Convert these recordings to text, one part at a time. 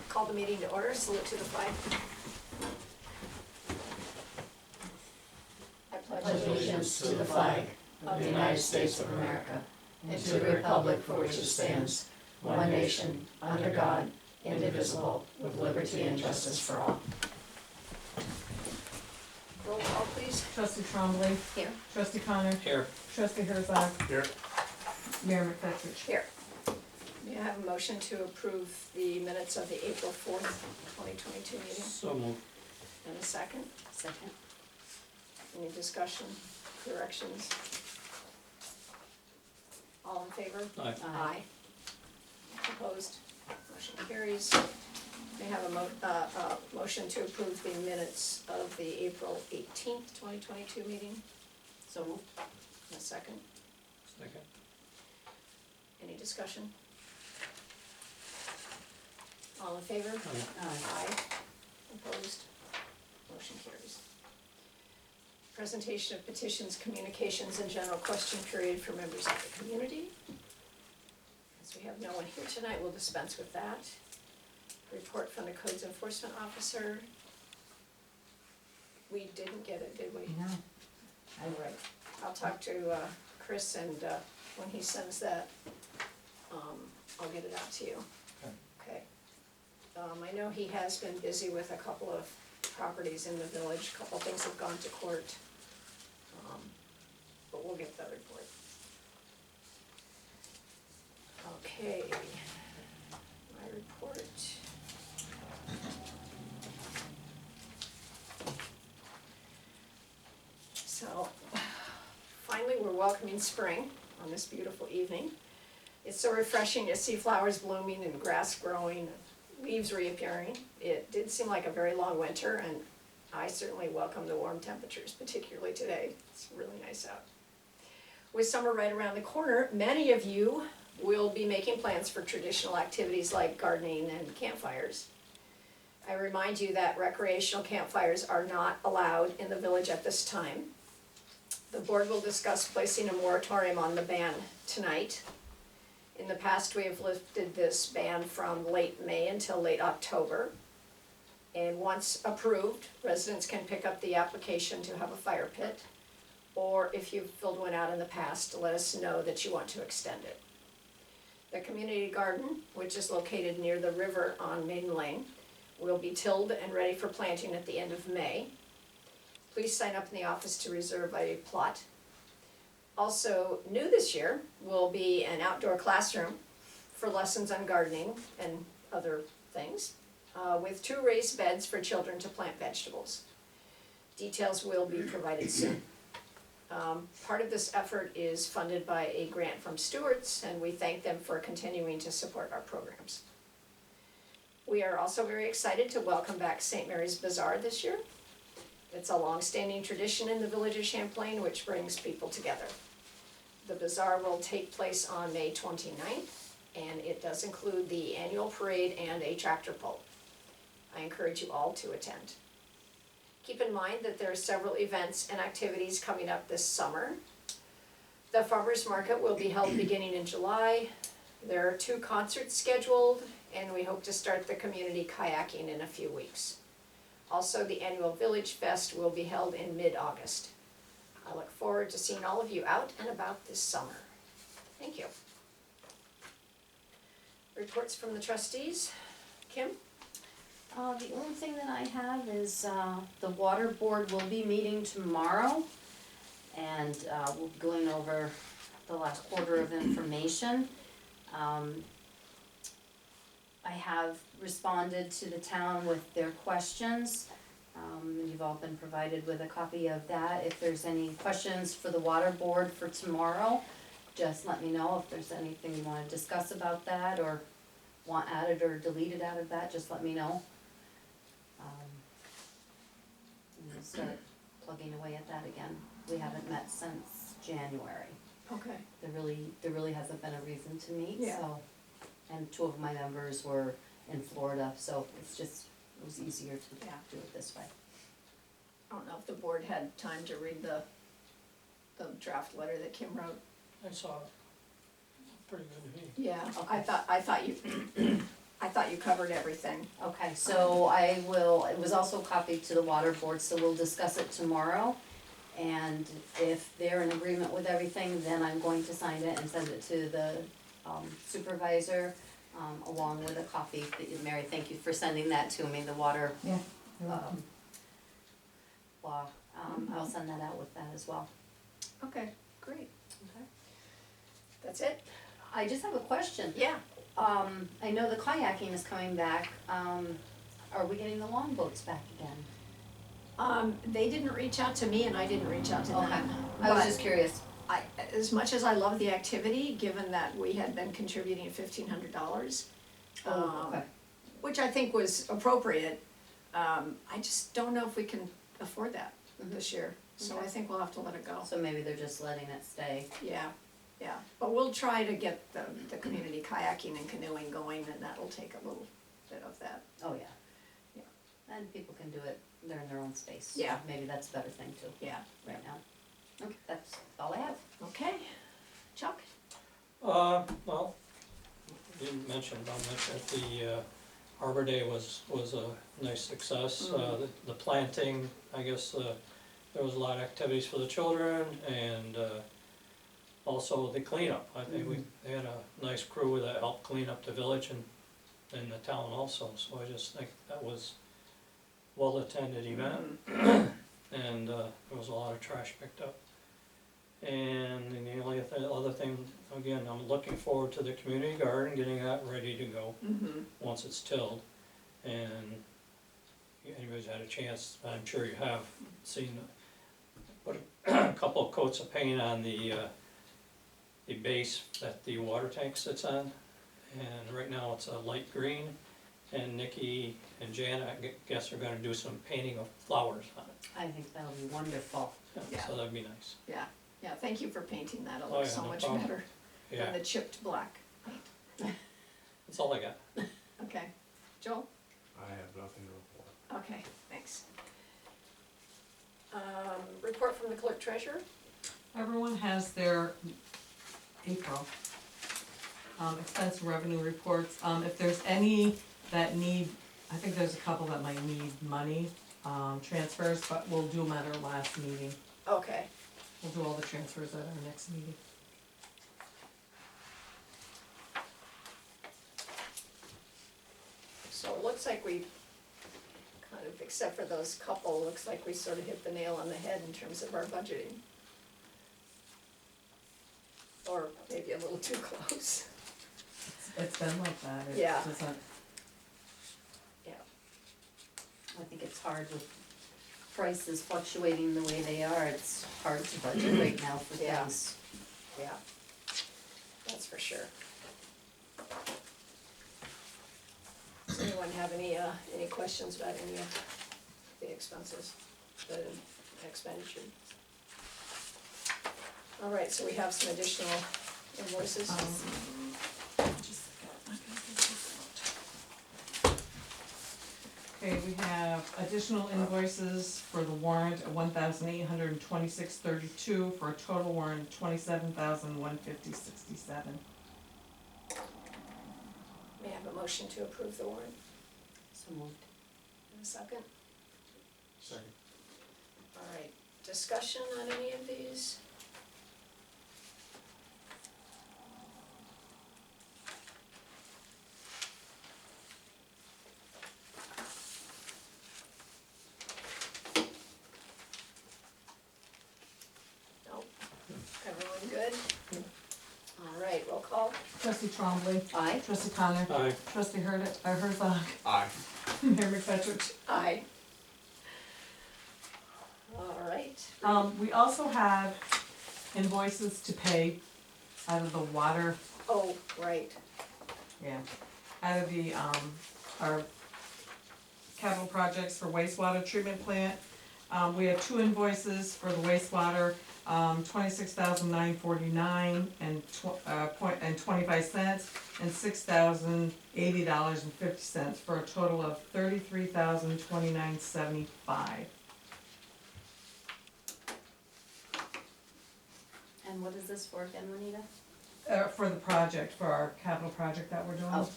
Call the meeting to order, salute to the flag. I Pledge allegiance to the flag of the United States of America and to the republic for which it stands, one nation, under God, indivisible, with liberty and justice for all. Roll call, please. Trustee Trombley. Here. Trustee Connor. Here. Trustee Herzog. Here. Mayor McFetrich. Here. May I have a motion to approve the minutes of the April 4th, 2022 meeting? So moved. And a second? Second. Any discussion, corrections? All in favor? Aye. Aye. Opposed? Motion carries. May I have a motion to approve the minutes of the April 18th, 2022 meeting? So moved. And a second? Second. Any discussion? All in favor? Aye. Aye. Opposed? Motion carries. Presentation of petitions, communications, and general question period for members of the community. As we have no one here tonight, we'll dispense with that. Report from the Codes Enforcement Officer. We didn't get it, did we? No. All right. I'll talk to Chris, and when he sends that, I'll get it out to you. Okay. I know he has been busy with a couple of properties in the village, a couple of things have gone to court. But we'll get that report. Okay, my report. So, finally we're welcoming spring on this beautiful evening. It's so refreshing to see flowers blooming and grass growing, leaves reappearing. It did seem like a very long winter, and I certainly welcome the warm temperatures, particularly today. It's really nice out. With summer right around the corner, many of you will be making plans for traditional activities like gardening and campfires. I remind you that recreational campfires are not allowed in the village at this time. The board will discuss placing a moratorium on the ban tonight. In the past, we have lifted this ban from late May until late October. And once approved, residents can pick up the application to have a fire pit. Or if you've filled one out in the past, let us know that you want to extend it. The community garden, which is located near the river on Maiden Lane, will be tilled and ready for planting at the end of May. Please sign up in the office to reserve a plot. Also, new this year will be an outdoor classroom for lessons on gardening and other things, with 2 raised beds for children to plant vegetables. Details will be provided soon. Part of this effort is funded by a grant from Stewart's, and we thank them for continuing to support our programs. We are also very excited to welcome back St. Mary's Bazaar this year. It's a long-standing tradition in the village of Champlain which brings people together. The bazaar will take place on May 29th, and it does include the annual parade and a tractor pull. I encourage you all to attend. Keep in mind that there are several events and activities coming up this summer. The farmers market will be held beginning in July. There are 2 concerts scheduled, and we hope to start the community kayaking in a few weeks. Also, the annual Village Fest will be held in mid-August. I look forward to seeing all of you out and about this summer. Thank you. Reports from the trustees. Kim? The only thing that I have is, the water board will be meeting tomorrow, and, we'll be going over the last quarter of information. I have responded to the town with their questions. You've all been provided with a copy of that. If there's any questions for the water board for tomorrow, just let me know. If there's anything you wanna discuss about that, or want added or deleted out of that, just let me know. And we'll start plugging away at that again. We haven't met since January. Okay. There really hasn't been a reason to meet, Yeah. so. And 2 of my members were in Florida, so it was easier to do it this way. I don't know if the board had time to read the draft letter that Kim wrote. I saw it. Pretty good to me. Yeah, Okay. I thought you, I thought you covered everything. Okay, so I will, it was also copied to the water board, so we'll discuss it tomorrow. And if they're in agreement with everything, then I'm going to sign it and send it to the supervisor, along with a copy. Mary, thank you for sending that to me, the water Yeah. You're welcome. law. I'll send that out with that as well. Okay, great. Okay. That's it? I just have a question. Yeah. I know the kayaking is coming back. Are we getting the longboats back again? They didn't reach out to me and I didn't reach out to Okay, them. I was But just curious. as much as I love the activity, given that we had been contributing $1,500, Okay. which I think was appropriate, I just don't know if we can afford that this year. So Okay. I think we'll have to let it go. So maybe they're just letting it stay. Yeah, yeah. But we'll try to get the community kayaking and canoeing going, and that'll take a little bit of that. Oh, yeah. Yeah. And people can do it, they're in their own space. So Yeah. maybe that's a better thing too, Yeah. right now. Okay, that's all I have. Okay. Chuck? Well, you mentioned, I'll mention it, the Arbor Day was a nice success. The planting, I guess, there was a lot of activities for the children, and also the cleanup. I think they had a nice crew that helped clean up the village and the town also, so I just think that was well-attended event. And there was a lot of trash picked up. And then the only other thing, again, I'm looking forward to the community garden, getting that ready to go once it's tilled. And if anybody's had a chance, I'm sure you have seen, put a couple of coats of paint on the base that the water tank sits on. And right now it's a light green, and Nikki and Jana, I guess, are gonna do some painting of flowers on it. I think that'll be wonderful. Yeah. So that'd be nice. Yeah. Yeah, thank you for painting that. It Oh, looks yeah, so no much problem. better than Yeah, the chipped black paint. that's all I got. Okay. Joel? I have nothing to report. Okay, thanks. Report from the clerk treasurer? Everyone has their April expense and revenue reports. If there's any that need, I think there's a couple that might need money transfers, but we'll do them at our last meeting. Okay. We'll do all the transfers at our next meeting. So it looks like we kind of, except for those couple, looks like we sort of hit the nail on the head in terms of our budgeting. Or maybe a little too close. It's been like that. It Yeah. doesn't, I think it's hard with prices fluctuating the way they are, it's hard to budget right now for Yeah. things. Yeah, that's for sure. Does anyone have any questions about any of the expenses, the expenditure? All right, so we have some additional invoices. Okay, we have additional invoices for the warrant of $1,826.32 for a total warrant of $27,150.67. May I have a motion to approve the warrant? So moved. In a second? Second. All right, discussion on any of these? Nope. Everyone good? All right, roll call. Trustee Trombley. Aye. Trustee Connor. Aye. Trustee Herzog. Aye. Mayor McFetrich. Aye. All right. We also have invoices to pay out of the water, Oh, right. out of the, our capital projects for wastewater treatment plant. We have two invoices for the wastewater, $26,949 and 25 cents, and $6,080.50 for a total of $33,029.75. And what is this for again, Juanita? For the project, for our capital project that we're doing. Oh,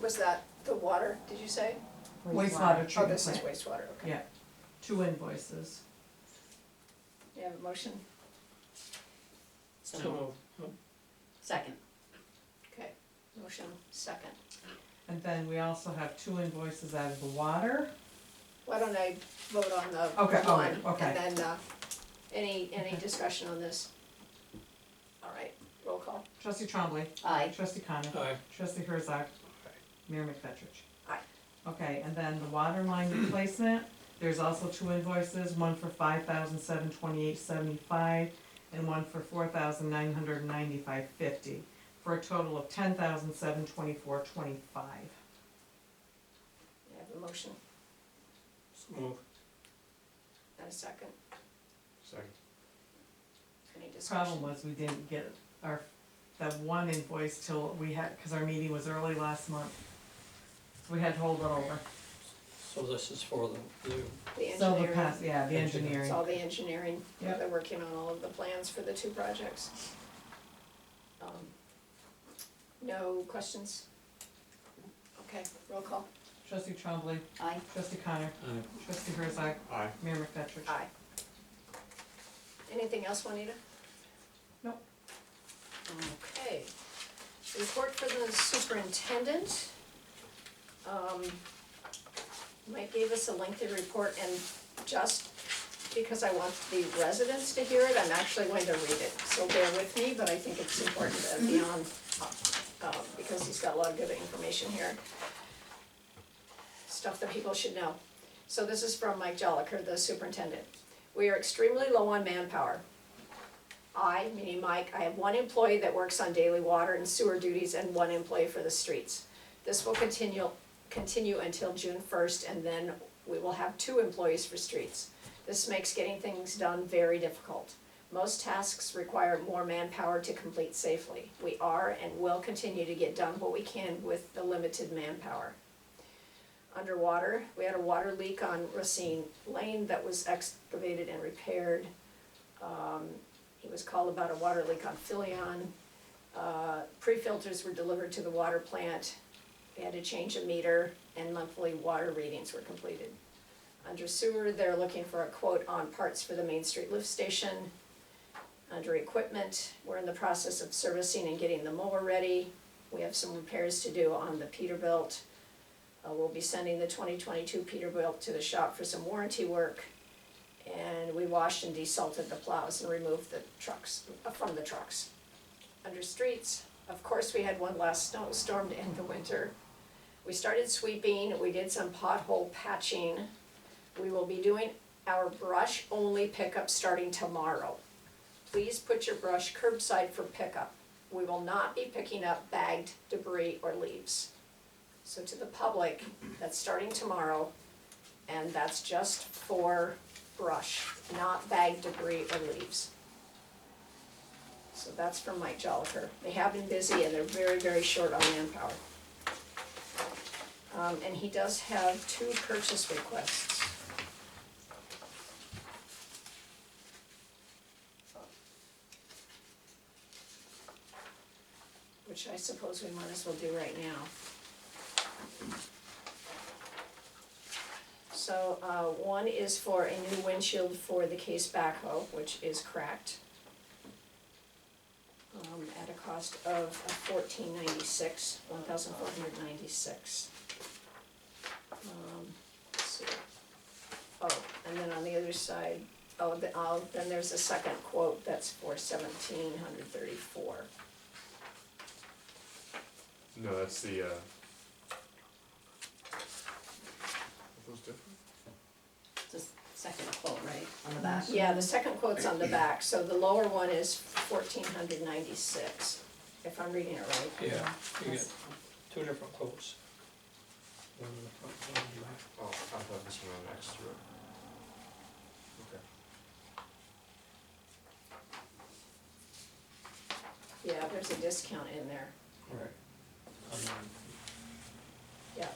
Was that the water, did you say? Wastewater Oh, treatment this is plant. wastewater, okay. Yeah, 2 invoices. You have a motion? So moved. Second. Okay, motion second. And then we also have 2 invoices out of the water. Why don't I vote on the Okay, one, okay. and then, any Okay. discussion on this? All right, roll call. Trustee Trombley. Aye. Trustee Connor. Aye. Trustee Herzog. Mayor McFetrich. Aye. Okay, and then the water line replacement, there's also 2 invoices, one for $5,728.75 and one for $4,995.50, for a total of $10,724.25. You have a motion So moved. and a second. Second. Any discussion? Problem was, we didn't get that one invoice till we had, cause our meeting was early last month. So we had to hold it over. So this is for the The So the engineering, past, yeah, the Engineering. engineering. it's all the engineering, Yep. they're working on all of the plans for the 2 projects. No questions? Okay, roll call. Trustee Trombley. Aye. Trustee Connor. Aye. Trustee Herzog. Aye. Mayor McFetrich. Aye. Anything else, Juanita? Nope. Okay, report for the superintendent. Mike gave us a lengthy report, and just because I want the residents to hear it, I'm actually going to read it. So bear with me, but I think it's important to be on, because he's got a lot of good information here. Stuff that people should know. So this is from Mike Joliker, the superintendent. We are extremely low on manpower. I, meaning Mike, I have 1 employee that works on daily water and sewer duties and 1 employee for the streets. This will continue until June 1st, and then we will have 2 employees for streets. This makes getting things done very difficult. Most tasks require more manpower to complete safely. We are and will continue to get done what we can with the limited manpower. Underwater, we had a water leak on Racine Lane that was excavated and repaired. He was called about a water leak on Filion. Pre-filters were delivered to the water plant. We had to change a meter, and monthly water readings were completed. Under sewer, they're looking for a quote on parts for the Main Street lift station. Under equipment, we're in the process of servicing and getting the mower ready. We have some repairs to do on the Peterbilt. We'll be sending the 2022 Peterbilt to the shop for some warranty work. And we washed and desalted the plows and removed the trucks, from the trucks. Under streets, of course, we had one last snowstorm to end the winter. We started sweeping, we did some pothole patching. We will be doing our brush-only pickup starting tomorrow. Please put your brush curbside for pickup. We will not be picking up bagged debris or leaves. So to the public, that's starting tomorrow, and that's just for brush, not bagged debris or leaves. So that's from Mike Joliker. They have been busy and they're very, very short on manpower. And he does have 2 purchase requests. Which I suppose we might as well do right now. So, one is for a new windshield for the Case backhoe, which is cracked. At a cost of $1,496. Let's see. Oh, and then on the other side, then there's a second quote that's for $1,734. No, that's the, are those different? Just second quote, right, on the back? Yeah, the second quote's on the back, so the lower one is $1,496, if I'm reading it right. Yeah, you get 2 different quotes. One in the front, one in the back. Oh, I thought this one next to it. Okay. Yeah, there's a discount in there, Right. yeah.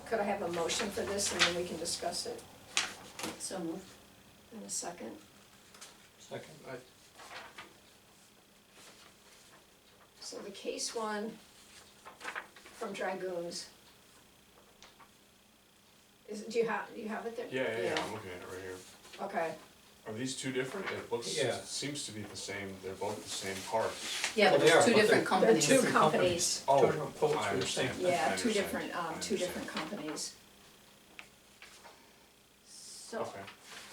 Could I have a motion for this and then we can discuss it So moved. in a second? Second. So the Case one, from Dragoons. Do you have it there? Yeah, I'm looking at it right here. Okay, Are these two different? It looks, Yeah. seems to be the same, they're both the same parts. Yeah, Well, but they there's are, two but different they're companies. two Different companies. Oh, Two different quotes I for the understand. same. I Yeah, two understand. different, I two understand. different companies. So, Okay.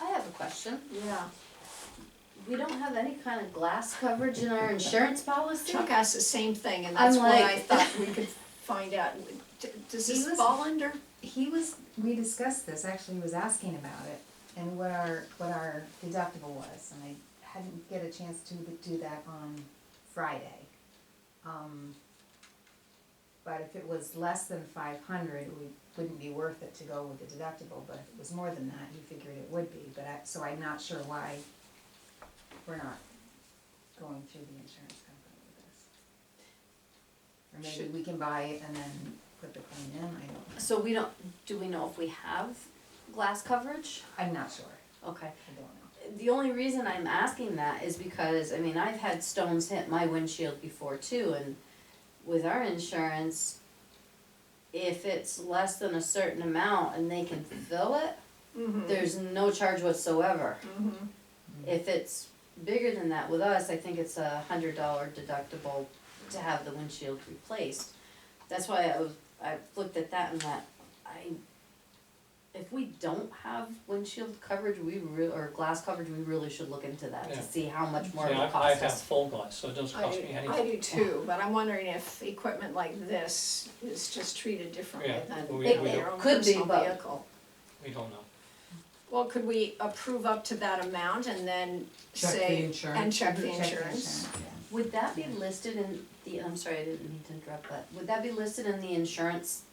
I have a question. Yeah. We don't have any kind of glass coverage in our insurance policy? Chuck asked the same thing, and I'm that's what I like- thought we could find out. Does He this was- fall under? We discussed this, actually, he was asking about it, and what our deductible was, and I hadn't get a chance to do that on Friday. But if it was less than 500, it wouldn't be worth it to go with the deductible, but if it was more than that, he figured it would be, so I'm not sure why we're not going through the insurance company with this. Or maybe Should- we can buy it and then put the claim in, I don't know. So do we know if we have glass coverage? I'm not sure, Okay. I don't know. The only reason I'm asking that is because, I mean, I've had stones hit my windshield before too, and with our insurance, if it's less than a certain amount and they can fill it, Mm-hmm. there's no charge whatsoever. Mm-hmm. If it's bigger than that with us, I think it's $100 deductible to have the windshield replaced. That's why I looked at that and went, if we don't have windshield coverage, or glass coverage, we really should look into that Yeah. to see how much more See, it will I cost have us. full glass, so it doesn't cost me I anything. do too, but I'm wondering if equipment like this is just treated differently Yeah, than we their own could be, personal but- vehicle. We don't know. Well, could we approve up to that amount and then Check the say, insurance. and check the Check insurance? yeah. Would that be listed in I'm sorry, I didn't mean to interrupt, but would that be listed in the insurance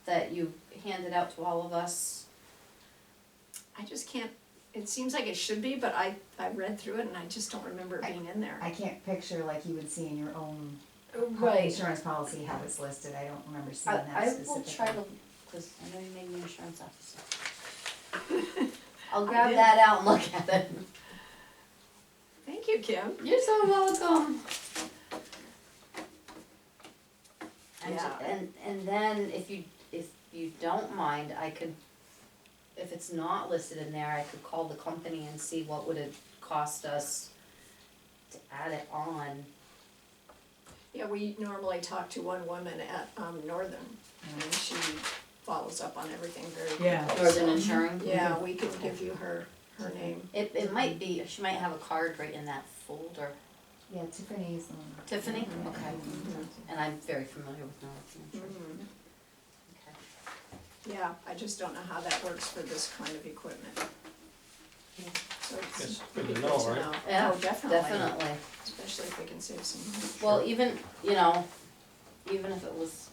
that you handed out to all of us? I just can't, it seems like it should be, but I read through it and I just don't remember it being in there. I can't picture like you would see in your own Right. insurance policy how it's listed, I don't remember seeing that I specifically. will try to, cause I know you made me insurance officer. I'll I grab did. that out and look at it. Thank you, Kim. You're so welcome. And, Yeah. and then if you don't mind, I could, if it's not listed in there, I could call the company and see what would it cost us to add it on. Yeah, we normally talk to one woman at Northern and she follows up on everything very quickly. Yeah. Northern so- Insuring. Yeah, we can give you her name. It might be, she might have a card right in that folder. Yeah, Tiffany's the one. Tiffany? Yeah. Okay. And I'm very familiar with Northern Insuring. Mhm. Okay. Yeah, I just don't know how that works for this kind of equipment. So it's It's would good be to know, right? Yeah, Oh, definitely, Definitely. especially if we can save some money. Well, even, you know, even if it was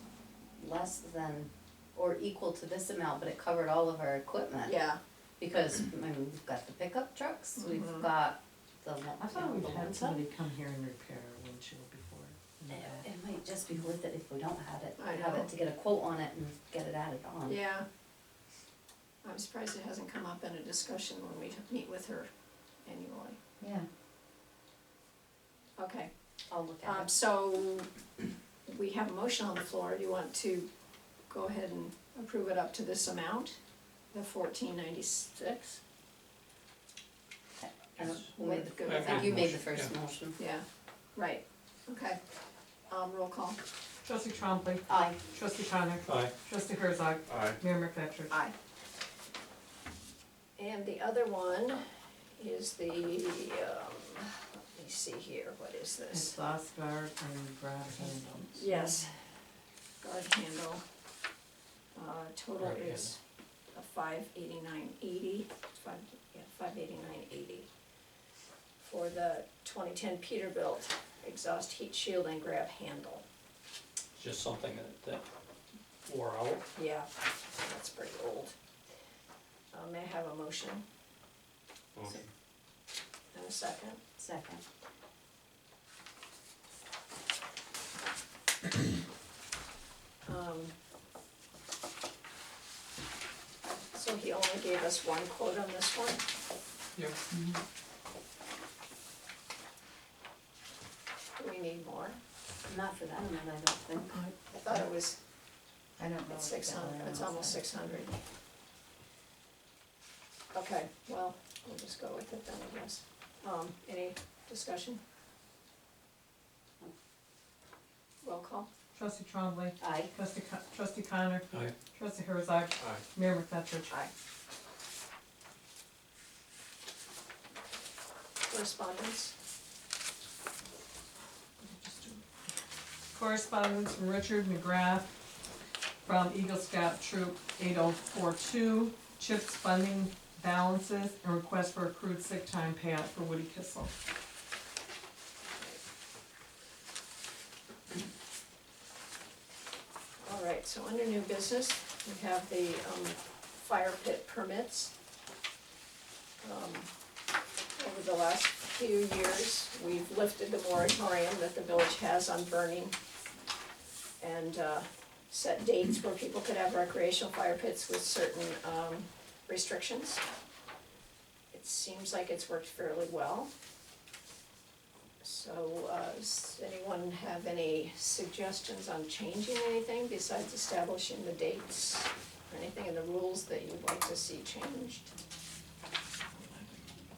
less than or equal to this amount, but it covered all of our equipment. Yeah, Because, I mean, we've got the pickup trucks, we've Mhm. got the, I thought we'd the had ones up. somebody come here and repair a windshield before. in the back. It might just be worth it if we don't have it, I have know. it to get a quote on it and get it added on. yeah. I'm surprised it hasn't come up in a discussion when we meet with her annually. Yeah, Okay, I'll look at it. so we have a motion on the floor. Do you want to go ahead and approve it up to this amount, the $14.96? I don't- who With made the- good I with think that? you made the Motion, first yeah. motion. Yeah, right, okay. Roll call. Trustee Trombley, Aye. trustee Connor, Aye. trustee Herzog, Aye. Mayor McFetrich. Aye. And the other one is the, let me see here, what is this? Exhaust guard and grab handle. Yes, guard handle. Total Guard is a $589.80, $589.80 for the 2010 Peterbilt exhaust heat shield and grab handle. Just something that wore out. Yeah, that's pretty old. May I have a motion Motion. and a second? Second. So he only gave us one quote on this one? Yep. Do we need more? Not for that amount, I don't think. I thought it was I don't know. It's if that 600, one it's else almost has. 600. Okay, well, we'll just go with it then, I guess. Any discussion? Roll call? Trustee Trombley, Aye. trustee Connor, Aye. trustee Herzog, Aye. Mayor McFetrich. Aye. Correspondence? Correspondence from Richard McGrath from Eagle Scout Troop 8042, CHIPS funding balances and request for accrued sick time payout for Woody Kissel. All right, so under new business, we have the fire pit permits. Over the last few years, we've lifted the moratorium that the village has on burning and set dates where people could have recreational fire pits with certain restrictions. It seems like it's worked fairly well. So, does anyone have any suggestions on changing anything besides establishing the dates? Or anything in the rules that you'd like to see changed?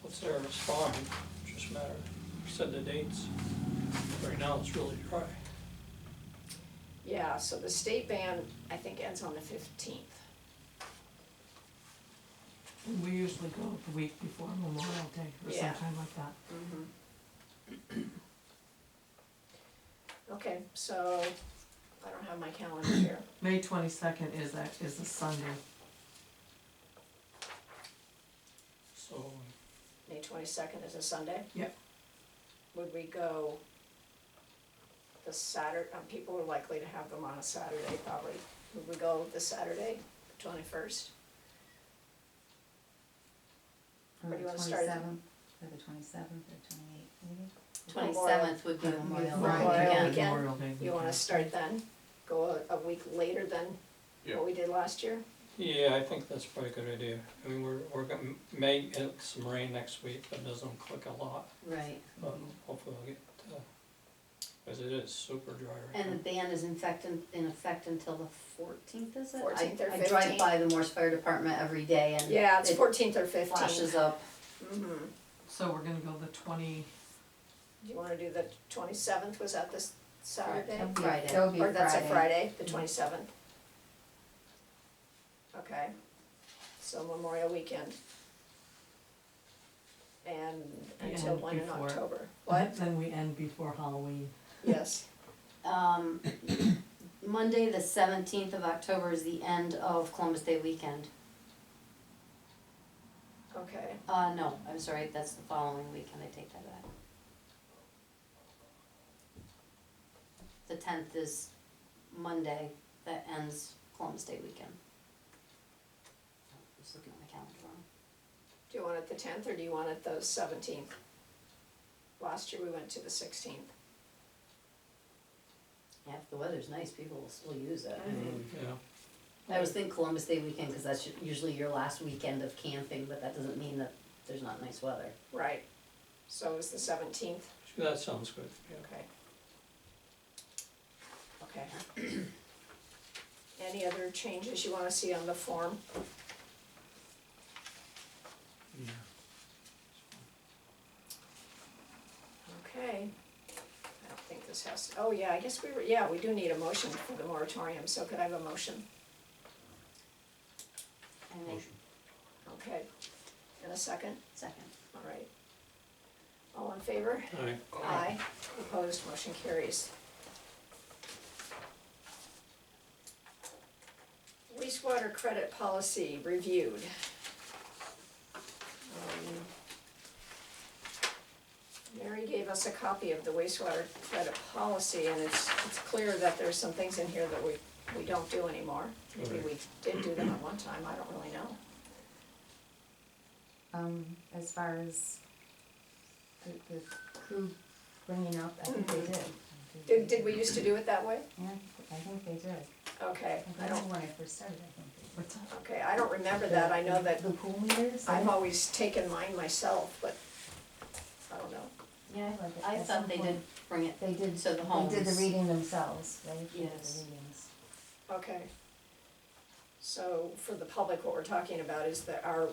What's there, it's fine, just matter, you said the dates. Right now, it's really dry. Yeah, so the state ban, I think, ends on the 15th. We usually go the week before Memorial Day or Yeah. sometime like that. Okay, so, I don't have my calendar here. May 22nd is a Sunday. So, May 22nd is a Sunday? Yep. Would we go the Saturday, people are likely to have them on a Saturday probably. Would we go the Saturday, the 21st? Or Or do you the wanna start- 27th, or the 27th, or 28th, maybe? 27th would be Memorial Right. Day Memorial weekend. weekend. Memorial Day You wanna weekend. start then? Go a week later than Yeah. what we did last year? yeah, I think that's probably a good idea. I mean, we're gonna, may get some rain next week, but it doesn't click a lot, Right, but hopefully we'll get, cause it is super dry right now. and the ban is in effect until the 14th, is it? 14th or I drive 15th. by the Morse Fire Department every day and Yeah, it's it 14th or 15th. flashes up. Mm-hmm. So we're gonna go the 20, Do you wanna do the 27th, was that this Saturday? That'll be- Friday. That'll be Or that's a Friday, the Mhm. 27th? Okay, so Memorial Weekend. And until end when in before. October? What? Then we end before Halloween. Yes, Monday, the 17th of October is the end of Columbus Day weekend. okay, No, I'm sorry, that's the following weekend, I take that back. The 10th is Monday, that ends Columbus Day weekend. I was looking at my calendar wrong. do you want it the 10th or do you want it the 17th? Last year we went to the 16th. Yeah, if the weather's nice, people will still use it. Yeah, I was thinking Columbus Day weekend, cause that's usually your last weekend of camping, but that doesn't mean that there's not nice weather. Right, so it's the 17th, that sounds good, yeah. okay. Okay. Any other changes you wanna see on the form? Yeah. Okay, I don't think this has, oh yeah, I guess we do need a motion for the moratorium, so could I have a motion? I make Motion. Okay, and a second, second. all right. All in favor? Aye. Aye. Opposed, motion carries. Wastewater credit policy reviewed. Mary gave us a copy of the wastewater credit policy, and it's clear that there's some things in here that we don't do anymore. Maybe we did do them at one time, I don't really know. As far as the crew bringing up, I think they did. Did we used to do it that way? Yeah, I think they did. Okay, I I don't, remember when I first started, I think they What's that? okay, I don't remember that, I know that The pool meters? I've always taken mine myself, but I don't know. Yeah, I like it. I At thought some they point, did bring it They did, to the they homes. did the reading themselves, right? They did Yes. the readings. Okay, So for the public, what we're talking about is that our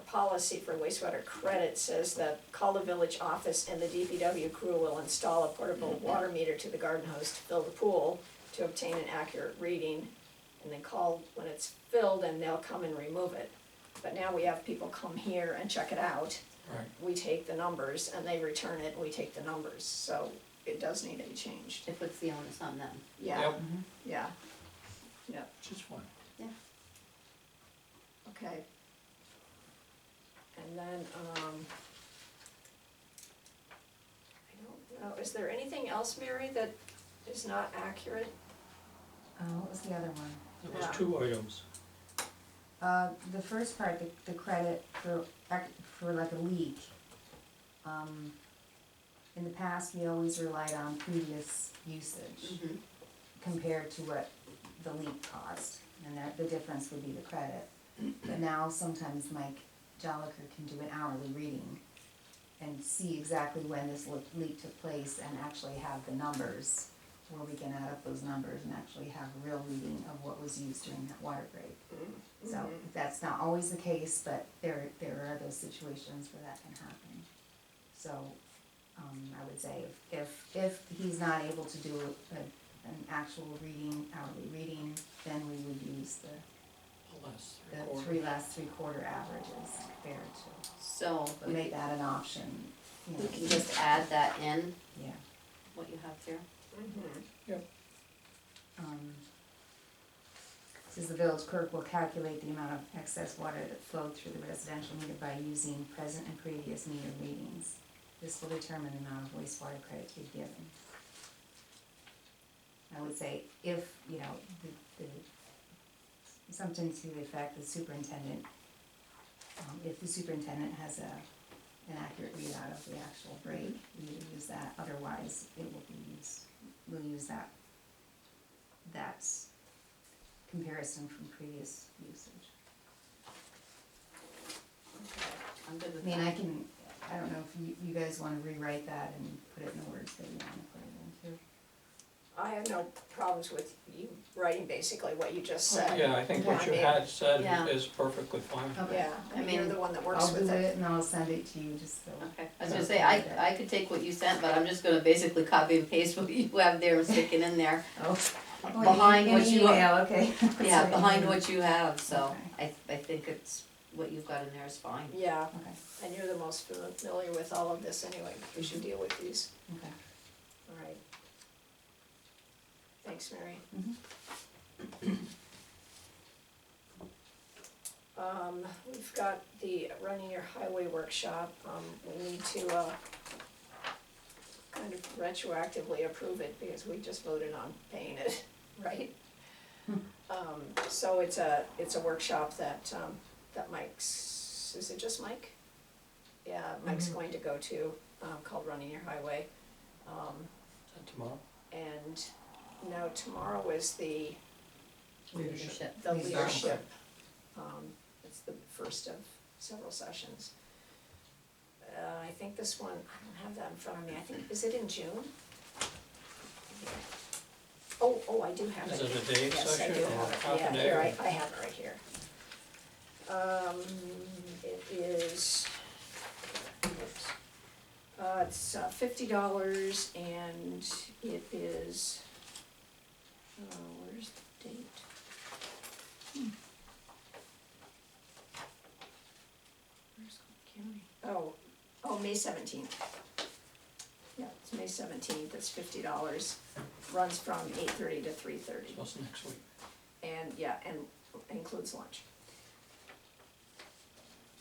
policy for wastewater credit says that call the village office and the DPW crew will install a portable water meter to the garden hose to fill the pool to obtain an accurate reading, and then call when it's filled and they'll come and remove it. But now we have people come here and check it out. Right. We take the numbers and they return it and we take the numbers, so it does need to be changed. It puts the onus on them. Yeah, Yep, yeah, yeah, which is fine. okay. And then, I don't know, is there anything else, Mary, that is not accurate? What was the other one? There was Yeah. 2 items. The first part, the credit for like a leak. In the past, we always relied on previous usage compared to what the leak cost, and that, the difference would be the credit. But now, sometimes Mike Joliker can do an hourly reading and see exactly when this leak took place and actually have the numbers, where we can add up those numbers and actually have a real reading of what was used during that water break. So that's not always the case, but there are those situations where that can happen. So, I would say if he's not able to do an actual reading, hourly reading, then we would use the last three-quarter averages compared to, So, but make that an option, you know. we can just add that in, Yeah. what you have here. Says the village clerk will calculate the amount of excess water that flowed through the residential meter by using present and previous meter readings. This will determine the amount of wastewater credit to be given. I would say if, you know, something to the effect the superintendent, if the superintendent has an accurate readout of the actual break, we will use that, otherwise it will be used, we'll use that's comparison from previous usage. I'm good with I mean, that. I don't know if you guys wanna rewrite that and put it in the words that you wanna put it into. I have no problems with you writing basically what you just said. Yeah, I think what you Yeah. had said Yeah. is perfectly fine. Okay. Yeah, I mean, you're the one that works I'll with do it. it and I'll send it to you just so. Okay, I was gonna say, I could take what you sent, but I'm just gonna basically copy and paste what you have there and stick it in there. Oh. Behind in what the you- email, okay. Yeah, Sorry. behind what you have, so Okay. I think it's, what you've got in there is fine. Yeah, Okay, and you're the most familiar with all of this anyway, because you deal with these. okay. All right. Thanks, Mary. We've got the Running Your Highway workshop, we need to, kind of retroactively approve it because we just voted on paying it, right? So it's a workshop that Mike's, is it just Mike? Yeah, Mike's going to go to, called Running Your Highway. Is that tomorrow? And no, tomorrow is the Leadership. leadership. It's the first of several sessions. I think this one, I don't have that in front of me, I think, is it in June? Oh, I do have it. Is it a day Yes, I session do or have it, half a yeah, day? here, or- I have it right here. It is, oops. It's $50 and it is, where's the date? Where's County? Oh, May 17th. Yeah, it's May 17th, it's $50, runs from 8:30 to 3:30. So it's next week. And, yeah, and includes lunch.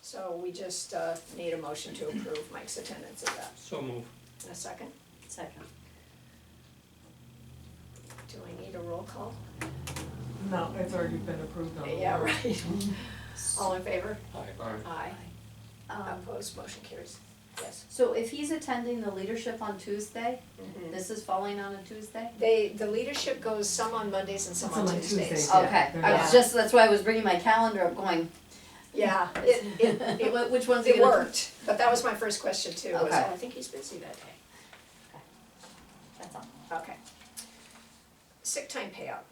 So we just need a motion to approve Mike's attendance at that. So move. In a second, Second. do I need a roll call? No, it's already been approved on the Yeah, warrant. right. All in favor? Aye. Aye. Um, Opposed, motion carries. Yes. so if he's attending the leadership on Tuesday, Mhm. this is falling on a Tuesday? The leadership goes some on Mondays and some Some on on Tuesdays. Tuesdays. Yeah, Okay, they're I not- was just, that's why I was bringing my calendar up going, Yeah, it which one's he it gonna? worked, but that was my first question too, was, Okay. oh, I think he's busy that day. That's all. Okay. Sick time payout.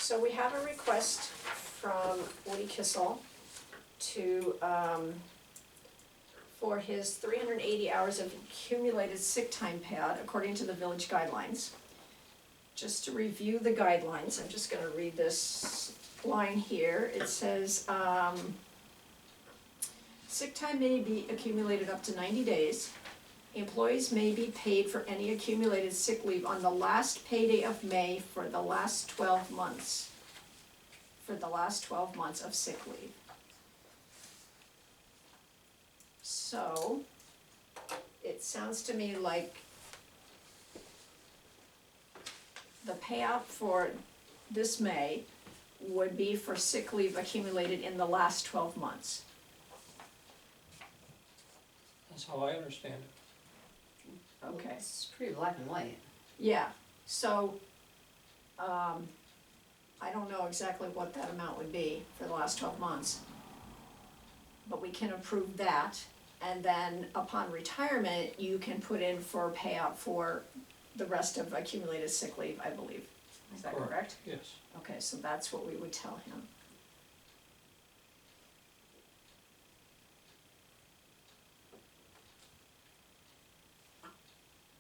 So we have a request from Woody Kissel to, for his 380 hours of accumulated sick time payout according to the village guidelines. Just to review the guidelines, I'm just gonna read this line here. It says, sick time may be accumulated up to 90 days. Employees may be paid for any accumulated sick leave on the last payday of May for the last 12 months. For the last 12 months of sick leave. So, it sounds to me like the payout for this May would be for sick leave accumulated in the last 12 months. That's how I understand it. Okay. It's pretty black and white. Yeah, so, I don't know exactly what that amount would be for the last 12 months. But we can approve that, and then upon retirement, you can put in for payout for the rest of accumulated sick leave, I believe. Is that correct? Yes. Okay, so that's what we would tell him.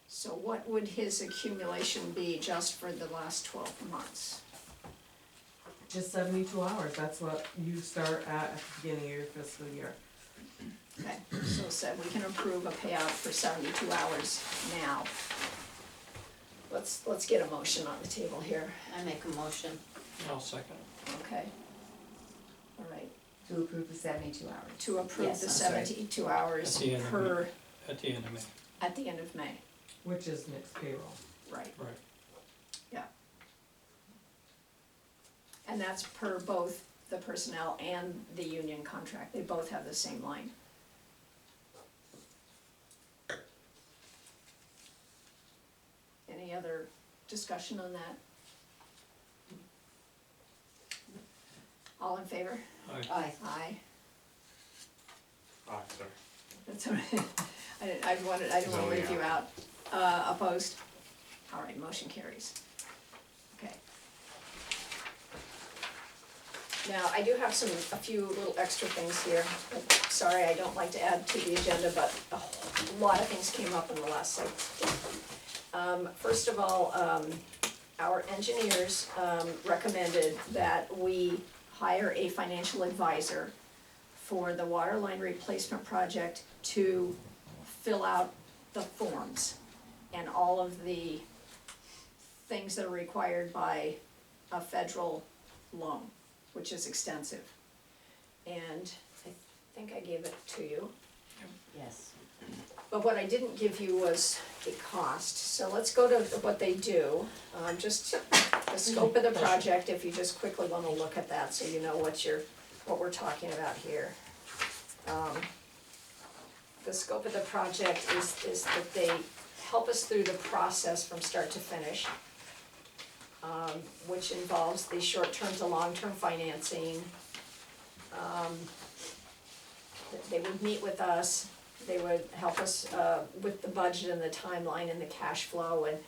So what would his accumulation be just for the last 12 months? Just 72 hours, that's what you start at the beginning of your fiscal year. Okay, so we can approve a payout for 72 hours now. Let's get a motion on the table here, I make a motion. I'll second it. okay? All right, To approve the 72 hours. to approve Yes, the I'm sorry. 72 hours At the end of per, At the end of May, at the end of May, Which is next payroll. right? right. And that's per both the personnel and the union contract, they both have the same line. Any other discussion on that? All in favor? Aye. Aye. Sorry. That's all right. I didn't wanna leave you out. Opposed? All right, motion carries. Okay. Now, I do have a few little extra things here. Sorry, I don't like to add to the agenda, but a lot of things came up in the last segment. First of all, our engineers, recommended that we hire a financial advisor for the water line replacement project to fill out the forms and all of the things that are required by a federal loan, which is extensive. And I think I gave it to you, Yes. but what I didn't give you was the cost. So let's go to what they do, just the scope of the project, if you just quickly wanna look at that, so you know what we're talking about here. The scope of the project is that they help us through the process from start to finish, which involves the short-term to long-term financing. They would meet with us, they would help us with the budget and the timeline and the cash flow, and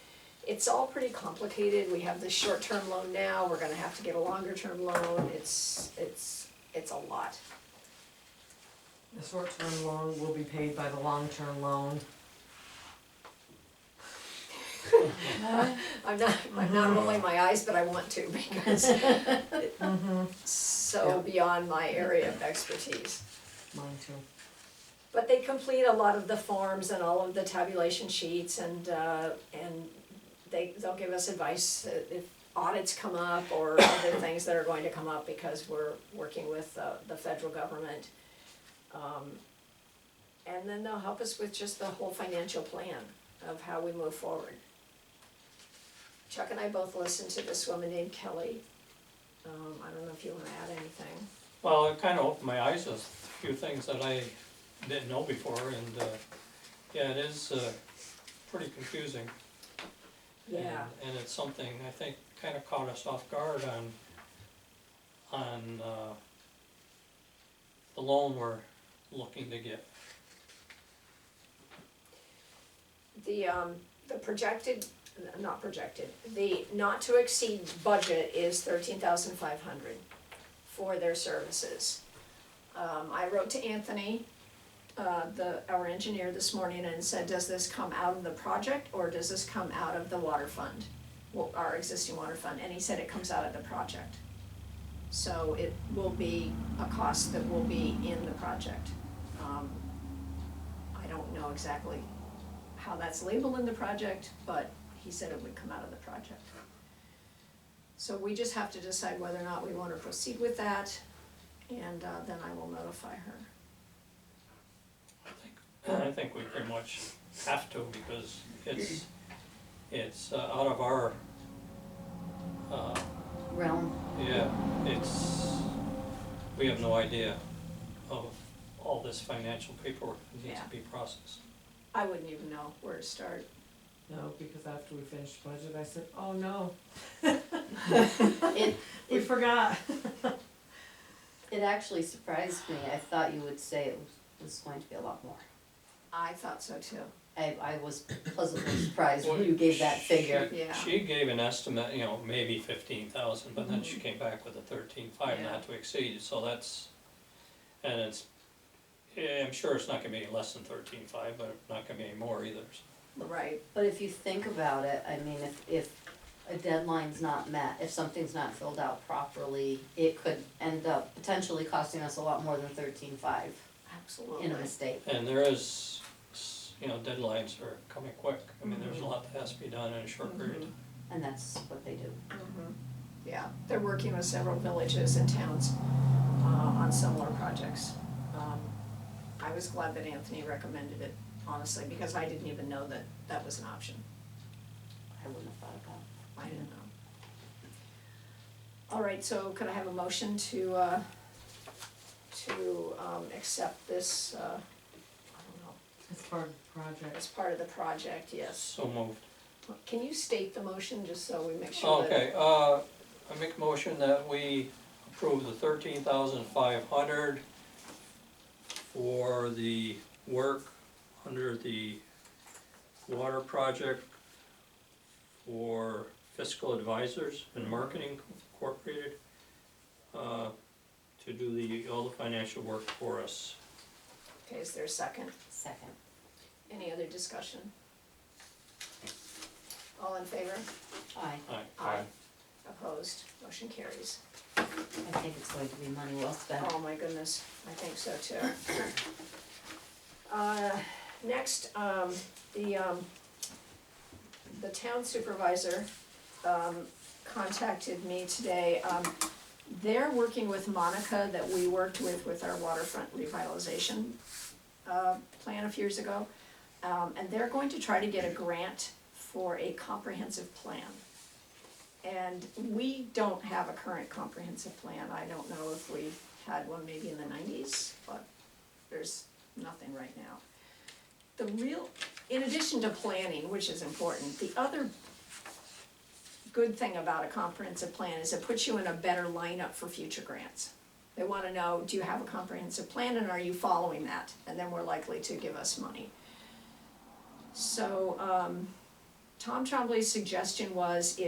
it's all pretty complicated. We have this short-term loan now, we're gonna have to get a longer-term loan, it's a lot. The short-term loan will be paid by the long-term loan. I'm not rolling my eyes, but I want to because it's so beyond my area of expertise. Mine too. But they complete a lot of the forms and all of the tabulation sheets and they'll give us advice if audits come up or other things that are going to come up because we're working with the federal government. And then they'll help us with just the whole financial plan of how we move forward. Chuck and I both listened to this woman named Kelly. I don't know if you wanna add anything. Well, it kinda opened my eyes to a few things that I didn't know before, and, yeah, it is, pretty confusing. Yeah. And it's something, I think, kinda caught us off guard on, the loan we're looking to get. The projected not projected, the not to exceed budget is 13,500 for their services. I wrote to Anthony, our engineer this morning and said, does this come out of the project or does this come out of the water fund? Well, our existing water fund, and he said it comes out of the project. So it will be a cost that will be in the project. I don't know exactly how that's labeled in the project, but he said it would come out of the project. So we just have to decide whether or not we wanna proceed with that, and then I will notify her. I think we pretty much have to, because it's out of our, Realm, yeah, we have no idea of all this financial paperwork that needs to be processed. I wouldn't even know where to start. No, because after we finished budget, I said, oh no, it, we forgot. it actually surprised me, I thought you would say it was going to be a lot more. I thought so too. I was pleasantly surprised when you gave that figure. Yeah. She gave an estimate, maybe 15,000, but then she came back with a 13,500 Yeah. not to exceed, so that's, and I'm sure it's not gonna be less than 13,500, but not gonna be any more either, so. Right, But if you think about it, I mean, if a deadline's not met, if something's not filled out properly, it could end up potentially costing us a lot more than 13,500 absolutely. in a mistake. And there is, deadlines are coming quick, I mean, there's a lot that has to be done in a short period of time. And that's what they do. Mhm. Yeah, they're working with several villages and towns on similar projects. I was glad that Anthony recommended it, honestly, because I didn't even know that that was an option. I wouldn't have thought of that. I didn't know. All right, so could I have a motion to accept this, I don't know, It's part of the project. as part of the project, yes. So moved. Can you state the motion, just so we make sure that? Okay, I make a motion that we approve the 13,500 for the work under the water project for fiscal advisors and marketing incorporated, to do all the financial work for us. Okay, is there a second? Second. Any other discussion? All in favor? Aye. Aye. Opposed? Motion carries. I think it's going to be money well spent. Oh my goodness, I think so too. Next, the town supervisor, contacted me today. They're working with Monica that we worked with our waterfront revitalization, plan a few years ago. And they're going to try to get a grant for a comprehensive plan. And we don't have a current comprehensive plan. I don't know if we had one maybe in the 90s, but there's nothing right now. In addition to planning, which is important, the other good thing about a comprehensive plan is it puts you in a better lineup for future grants. They wanna know, do you have a comprehensive plan and are you following that? And then we're likely to give us money. So, Tom Trombley's suggestion was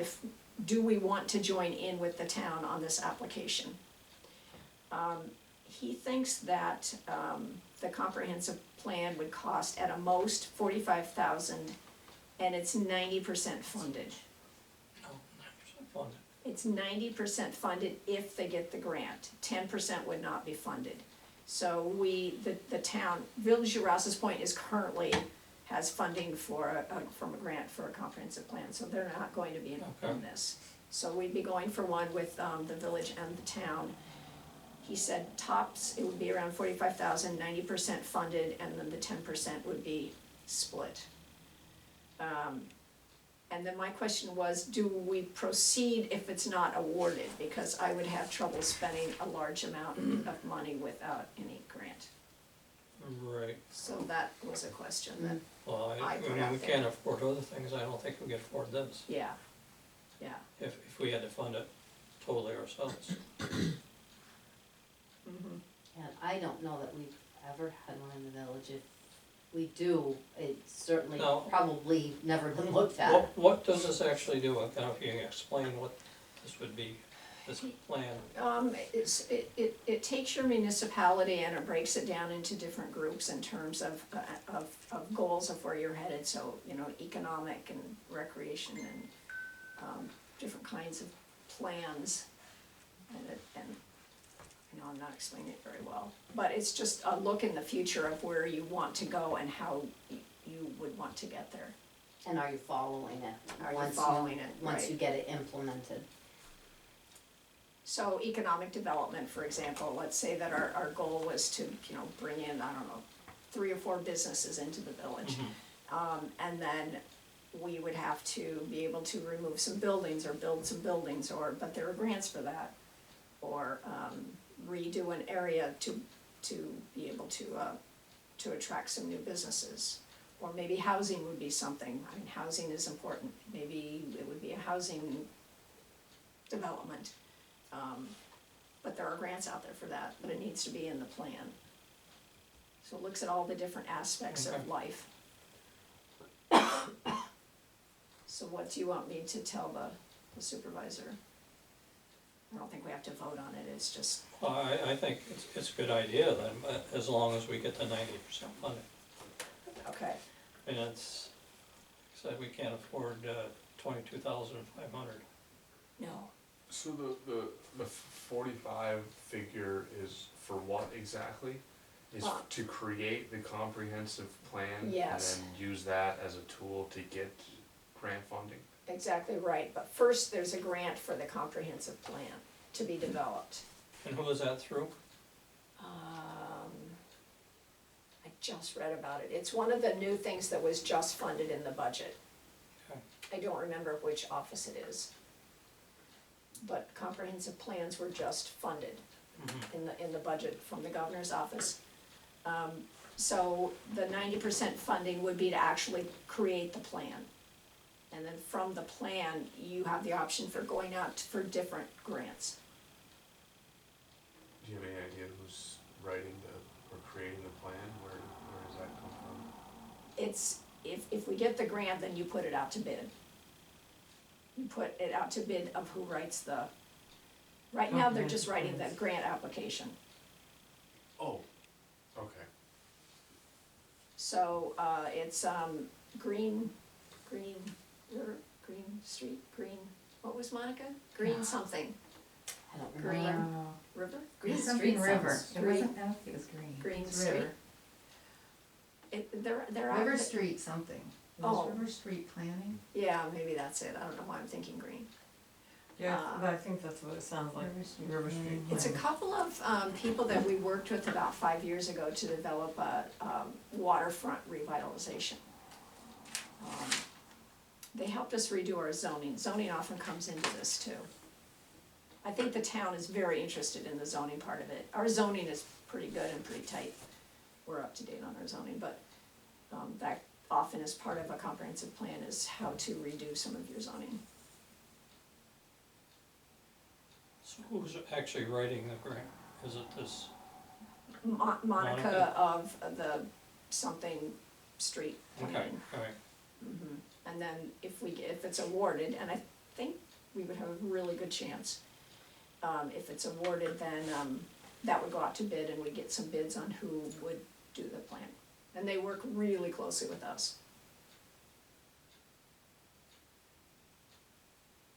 do we want to join in with the town on this application? He thinks that, the comprehensive plan would cost at a most 45,000, and it's 90% funded. No, 9% funded. It's 90% funded if they get the grant, 10% would not be funded. So the town, Village of Rouse's Point has funding from a grant for a comprehensive plan, so they're not going to be in this. So we'd be going for one with, the village and the town. He said tops, it would be around 45,000, 90% funded, and then the 10% would be split. And then my question was, do we proceed if it's not awarded? Because I would have trouble spending a large amount of money without any grant. Right, So that was a question that, well, I put we out there. can't afford other things, I don't think we could afford this, yeah, if we had to fund it totally ourselves. mhm, And I don't know that we've ever had one in the village. we do, it's certainly No. probably never been looked at. What does this actually do? I don't know if you can explain what this would be, this plan. It takes your municipality and it breaks it down into different groups in terms of goals of where you're headed, so, you know, economic and recreation and, different kinds of plans. And, you know, I'm not explaining it very well, but it's just a look in the future of where you want to go and how you would want to get there. And are you following it? Are you Once following it, Once right. you get it implemented. So economic development, for example, let's say that our goal was to, you know, bring in, I don't know, 3 or 4 businesses into the village. And then we would have to be able to remove some buildings or build some buildings, but there are grants for that. Or redo an area to be able to attract some new businesses. Or maybe housing would be something, I mean, housing is important, maybe it would be a housing development. But there are grants out there for that, but it needs to be in the plan. So it looks at all the different aspects of Okay. life. So what do you want me to tell the supervisor? I don't think we have to vote on it, it's just, Well, I think it's a good idea then, as long as we get the 90% funding. okay, And it's, like I said, we can't afford 22,500. no. So the 45 figure is for what exactly? Is to create the comprehensive plan? Yes. And then use that as a tool to get grant funding? Exactly right, but first there's a grant for the comprehensive plan to be developed. And who is that through? I just read about it, it's one of the new things that was just funded in the budget. Okay. I don't remember which office it is. But comprehensive plans were just funded in the budget from the governor's office. So the 90% funding would be to actually create the plan. And then from the plan, you have the option for going out for different grants. Do you have any idea who's writing or creating the plan? Where does that come from? It's, if we get the grant, then you put it out to bid. You put it out to bid of who writes right now, they're just writing the grant application. Oh, okay. So, it's, Green Street, what was Monica? Green something, I don't Green. remember. River? Green Something Street river, sounds- it wasn't, I don't think it was green. Green It's Street. river. They're out. River Street something, it was Oh. River Street Planning, Yeah, maybe that's it, I don't know why I'm thinking green. Yeah, but I think that's what it sounds like, River Street River Street. Planning. It's a couple of, people that we worked with about 5 years ago to develop a, waterfront revitalization. They helped us redo our zoning. Zoning often comes into this too. I think the town is very interested in the zoning part of it. Our zoning is pretty good and pretty tight. We're up to date on our zoning, but that often is part of a comprehensive plan is how to redo some of your zoning. So who's actually writing the grant? Is it this? Monica Monica. of the something street Okay, planning. all right. And then if it's awarded, and I think we would have a really good chance, if it's awarded, then, that would go out to bid and we'd get some bids on who would do the plan. And they work really closely with us.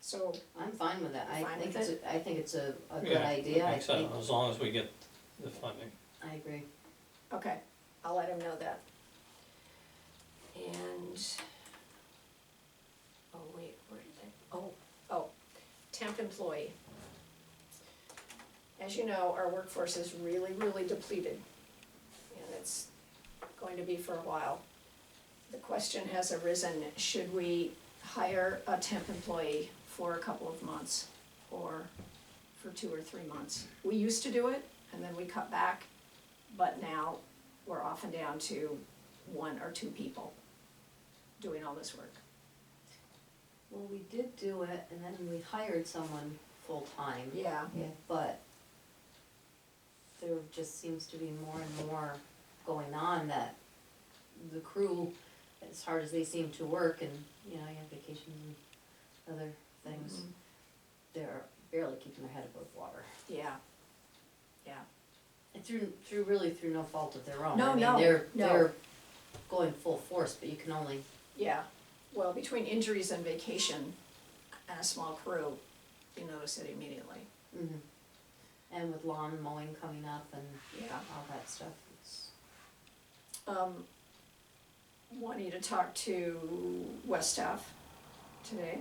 So, I'm fine with that, I Fine think with it's, I think it's a good Yeah, idea, I makes sense, think, as long as we get the funding. I agree. okay, I'll let him know that. And, oh wait, where did I, oh, temp employee. As you know, our workforce is really, really depleted, and it's going to be for a while. The question has arisen, should we hire a temp employee for a couple of months, or for 2 or 3 months? We used to do it, and then we cut back, but now we're often down to 1 or 2 people doing all this work. Well, we did do it, and then we hired someone full-time. Yeah, yeah. But there just seems to be more and more going on that the crew, as hard as they seem to work and, you know, you have vacations and other things, Mhm. they're barely keeping their head above water. Yeah, And through no fault of their own. No, I mean, no, they're no. going full force, but you can only, yeah. Well, between injuries and vacation and a small crew, you notice it immediately. mhm. And with lawn mowing coming up and Yeah. all that stuff, it's, Want you to talk to West Staff today.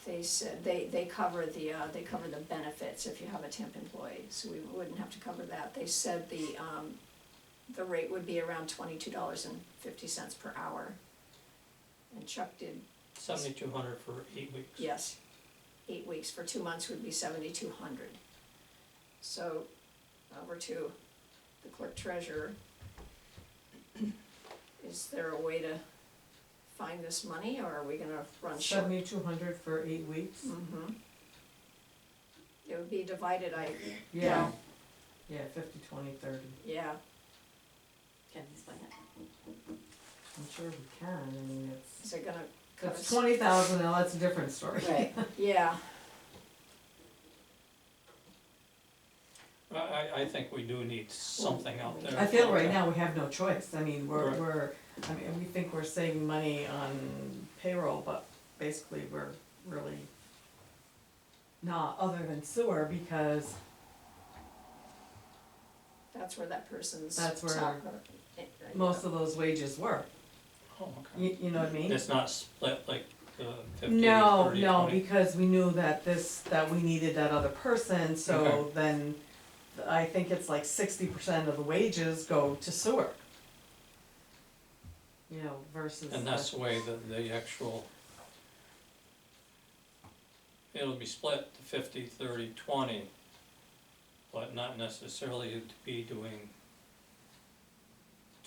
They said they cover the benefits if you have a temp employee, so we wouldn't have to cover that. They said the rate would be around $22.50 per hour. And Chuck did, 7,200 for 8 weeks. yes, 8 weeks, for 2 months would be 7,200. So, over to the clerk treasurer. Is there a way to find this money, or are we gonna run short? 7,200 for 8 weeks? Mm-hmm. It would be divided, Yeah. Yeah, 50, 20, 30. yeah, can you explain it? I'm sure we can, I mean, is it gonna cut it's us? 20,000 now, that's a different story. Right, Yeah, I think we do need something out there. I feel right now we have no choice, I mean, Right. we think we're saving money on payroll, but basically we're really not, other than sewer, because that's where that person's That's where top, most of those wages were, Oh, okay. you know what I mean? It's not split like 50, No, 30, no, 20. because we knew that we needed that other person, so Okay. then I think it's like 60% of the wages go to sewer. You know, versus. And that's the way the actual, it'll be split to 50, 30, 20, but not necessarily to be doing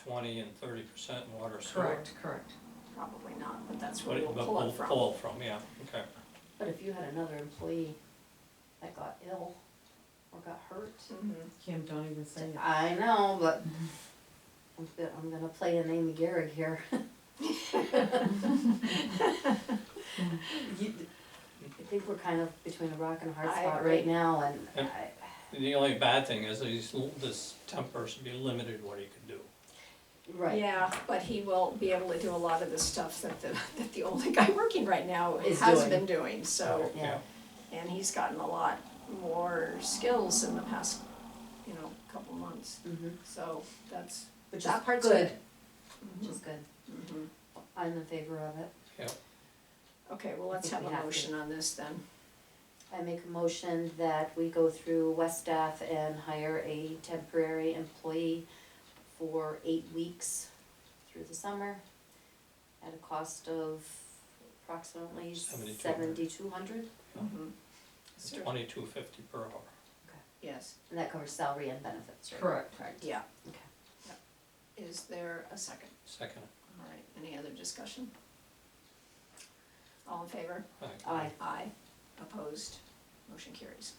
20 and 30% water sewer. Correct. probably not, but that's But where it, we'll but pull we'll it from. pull from, yeah, okay. but if you had another employee that got ill or got hurt, Mhm. Kim, don't even say it. I know, but I'm gonna play an Amy Garrett here. I think we're kind of between a rock and a hard I spot agree. right now, and Yep. The only bad thing is this temp person be limited what he can do. right, Yeah, but he will be able to do a lot of the stuff that the only guy working right now Is has doing. been doing, so. yeah, And he's gotten a lot more skills in the past, couple months, so that's, which is that part's good, good. which is good. Mhm. I'm in favor of it. Okay, well, let's think have we a have to. motion on this then. I make a motion that we go through West Staff and hire a temporary employee for 8 weeks through the summer at a cost of approximately 7,200. $7,200, Mhm. It's 22.50 per hour. Yes, and that covers salary and benefits, right? Correct. yeah. Okay. Yep. Is there a second? Second, All right, any other discussion? All in favor? Aye. Aye. Opposed? Motion carries.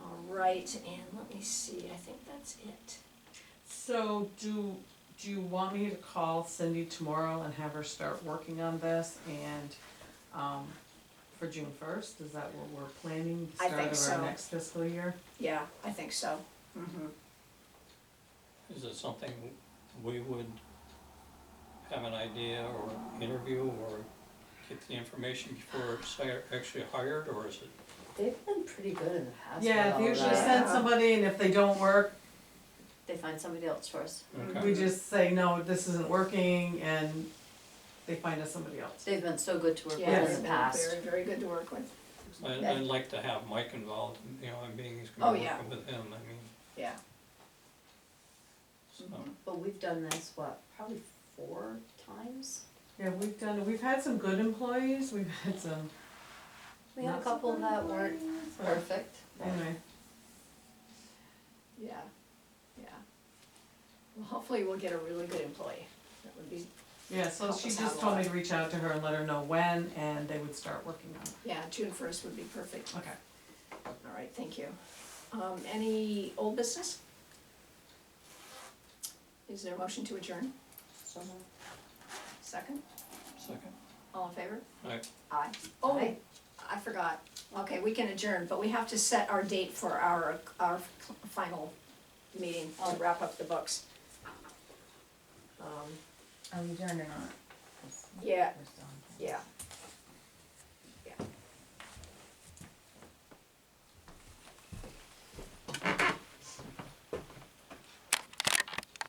All right, and let me see, I think that's it. So do you want me to call Cindy tomorrow and have her start working on this and, for June 1st, is that what we're planning, I start think of so. our next fiscal year? Yeah, I think so. Mm-hmm. is it something we would have an idea or interview or get the information before it's actually hired, or is it? They've been pretty good in the past. Yeah, with they all usually that. send somebody and if they don't work, They find somebody else for us. Okay. we just say, no, this isn't working, and they find us somebody else. They've been so good to work with Yeah, in they've the been past. very, very good to work with. I'd like to have Mike involved, and being he's Oh, gonna be yeah. working with him, I mean, Yeah. so. Mhm. But we've done this, probably 4 times? Yeah, we've had some good employees, we've had some We had a not so couple good that weren't employees, but perfect. Anyway, Yeah, yeah. Well, hopefully we'll get a really good employee. That would be, yeah, so Help she us out just a told me lot. to reach out to her and let her know when, and they would start working on it. yeah, June 1st would be perfect. Okay. All right, thank you. Any old business? Is there a motion to adjourn? So moved. Second? Second. All in favor? Aye. Aye. Oh, Aye. I forgot. Okay, we can adjourn, but we have to set our date for our final meeting to wrap up the books. Are we adjourned or not? Yeah. We're still on. Yeah,